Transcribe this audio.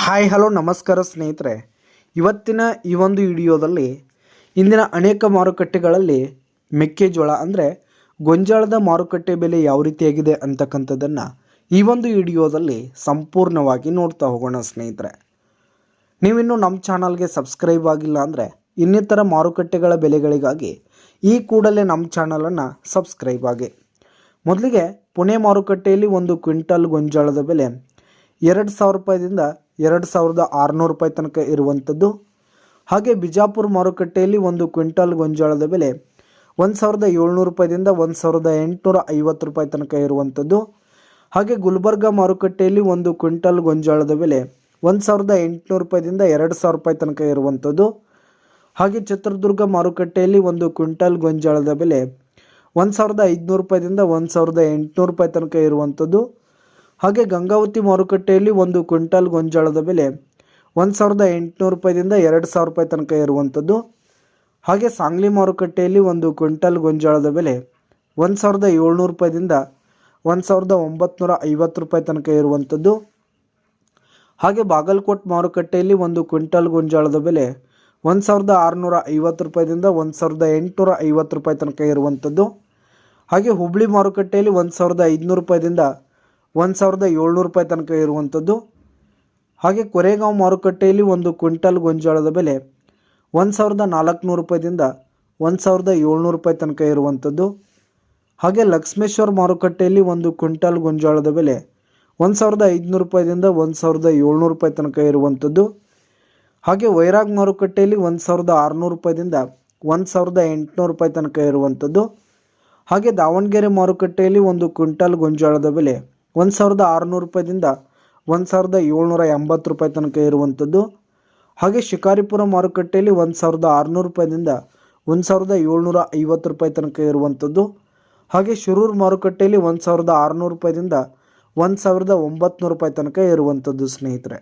Hi hello ನಮಸ್ಕಾರ ಸ್ನೇಹಿತರೆ. ಇವತ್ತಿನ ಈ ಒಂದು ವಿಡಿಯೋದಲ್ಲಿ ಇಂದಿನ ಅನೇಕ ಮಾರುಕಟ್ಟೆಗಳಲ್ಲಿ ಮೆಕ್ಕೆಜೋಳ ಅಂದರೆ ಗೋಂಜಾಳದ ಮಾರುಕಟ್ಟೆ ಬೆಲೆ ಯಾವ ರೀತಿಯಾಗಿದೆ ಅಂತಕ್ಕಂಥದ್ದನ್ನು ಈ ಒಂದು ವಿಡಿಯೋದಲ್ಲಿ ಸಂಪೂರ್ಣವಾಗಿ ನೋಡ್ತಾ ಹೋಗೋಣ ಸ್ನೇಹಿತರೆ. ನೀವಿನ್ನೂ ನಮ್ಮ ಚಾನಲ್ಗೆ ಸಬ್ಸ್ಕ್ರೈಬ್ ಆಗಿಲ್ಲ ಅಂದರೆ ಇನ್ನಿತರ ಮಾರುಕಟ್ಟೆಗಳ ಬೆಲೆಗಳಿಗಾಗಿ ಈ ಕೂಡಲೇ ನಮ್ಮ ಚಾನಲನ್ನು ಸಬ್ಸ್ಕ್ರೈಬ್ ಆಗಿ. ಮೊದಲಿಗೆ ಪುಣೆ ಮಾರುಕಟ್ಟೆಯಲ್ಲಿ ಒಂದು ಕ್ವಿಂಟಲ್ ಗೋಂಜಾಳದ ಬೆಲೆ 2,000 ರೂಪಾಯಿದಿಂದ 2,600 ರೂಪಾಯಿ ತನಕ ಇರುವಂಥದ್ದು. ಹಾಗೆ ಬಿಜಾಪುರ ಮಾರುಕಟ್ಟೆಯಲ್ಲಿ ಒಂದು ಕ್ವಿಂಟಲ್ ಗೋಂಜಾಳದ ಬೆಲೆ 1,700 ರೂಪಾಯಿದಿಂದ 1,850 ರೂಪಾಯಿ ತನಕ ಇರುವಂಥದ್ದು. ಹಾಗೆ ಗುಲ್ಬರ್ಗ ಮಾರುಕಟ್ಟೆಯಲ್ಲಿ ಒಂದು ಕ್ವಿಂಟಲ್ ಗೋಂಜಾಳದ ಬೆಲೆ 1,800 ರೂಪಾಯಿದಿಂದ 2,000 ರೂಪಾಯಿ ತನಕ ಇರುವಂಥದ್ದು. ಹಾಗೆ ಚಿತ್ರದುರ್ಗ ಮಾರುಕಟ್ಟೆಯಲ್ಲಿ ಒಂದು ಕ್ವಿಂಟಲ್ ಗೋಂಜಾಳದ ಬೆಲೆ 1,500 ರೂಪಾಯಿದಿಂದ 1,800 ರೂಪಾಯಿ ತನಕ ಇರುವಂಥದ್ದು. ಹಾಗೆ ಗಂಗಾವತಿ ಮಾರುಕಟ್ಟೆಯಲ್ಲಿ ಒಂದು ಕ್ವಿಂಟಲ್ ಗೋಂಜಾಳದ ಬೆಲೆ 1,800 ರೂಪಾಯಿದಿಂದ 2,000 ರೂಪಾಯಿ ತನಕ ಇರುವಂಥದ್ದು. ಹಾಗೆ ಸಾಂಗ್ಲಿ ಮಾರುಕಟ್ಟೆಯಲ್ಲಿ ಒಂದು ಕ್ವಿಂಟಲ್ ಗೋಂಜಾಳದ ಬೆಲೆ 1,700 ರೂಪಾಯಿದಿಂದ 1,950 ರೂಪಾಯಿ ತನಕ ಇರುವಂಥದ್ದು. ಹಾಗೆ ಬಾಗಲಕೋಟ್ ಮಾರುಕಟ್ಟೆಯಲ್ಲಿ ಒಂದು ಕ್ವಿಂಟಲ್ ಗೋಂಜಾಳದ ಬೆಲೆ 1,650 ರೂಪಾಯಿದಿಂದ 1,850 ರೂಪಾಯಿ ತನಕ ಇರುವಂಥದ್ದು. ಹಾಗೆ ಹುಬ್ಳಿ ಮಾರುಕಟ್ಟೆಯಲ್ಲಿ 1,500 ರೂಪಾಯಿದಿಂದ 1,700 ರೂಪಾಯಿ ತನಕ ಇರುವಂಥದ್ದು. ಹಾಗೆ ಕೊರೆಗಾಂವ್ ಮಾರುಕಟ್ಟೆಯಲ್ಲಿ ಒಂದು ಕ್ವಿಂಟಲ್ ಗೋಂಜಾಳದ ಬೆಲೆ 1,400 ರೂಪಾಯಿದಿಂದ 1,700 ರೂಪಾಯಿ ತನಕ ಇರುವಂಥದ್ದು. ಹಾಗೆ ಲಕ್ಷ್ಮೇಶ್ವರ ಮಾರುಕಟ್ಟೆಯಲ್ಲಿ ಒಂದು ಕ್ವಿಂಟಲ್ ಗೋಂಜಾಳದ ಬೆಲೆ 1,500 ರೂಪಾಯಿದಿಂದ 1,700 ರೂಪಾಯಿ ತನಕ ಇರುವಂಥದ್ದು. ಹಾಗೆ ವೈರಾಗ್ ಮಾರುಕಟ್ಟೆಯಲ್ಲಿ 1,600 ರೂಪಾಯಿದಿಂದ 1,800 ರೂಪಾಯಿ ತನಕ ಇರುವಂಥದ್ದು. ಹಾಗೆ ದಾವಣಗೆರೆ ಮಾರುಕಟ್ಟೆಯಲ್ಲಿ ಒಂದು ಕ್ವಿಂಟಲ್ ಗೋಂಜಾಳದ ಬೆಲೆ 1,600 ರೂಪಾಯಿದಿಂದ 1,780 ರೂಪಾಯಿ ತನಕ ಇರುವಂಥದ್ದು. ಹಾಗೆ ಶಿಕಾರಿಪುರ ಮಾರುಕಟ್ಟೆಯಲ್ಲಿ 1,600 ರೂಪಾಯಿದಿಂದ 1,750 ರೂಪಾಯಿ ತನಕ ಇರುವಂಥದ್ದು. ಹಾಗೆ ಶಿರೂರು ಮಾರುಕಟ್ಟೆಯಲ್ಲಿ 1,600 ರೂಪಾಯಿದಿಂದ 1,900 ರೂಪಾಯಿ ತನಕ ಇರುವಂಥದ್ದು ಸ್ನೇಹಿತರೆ.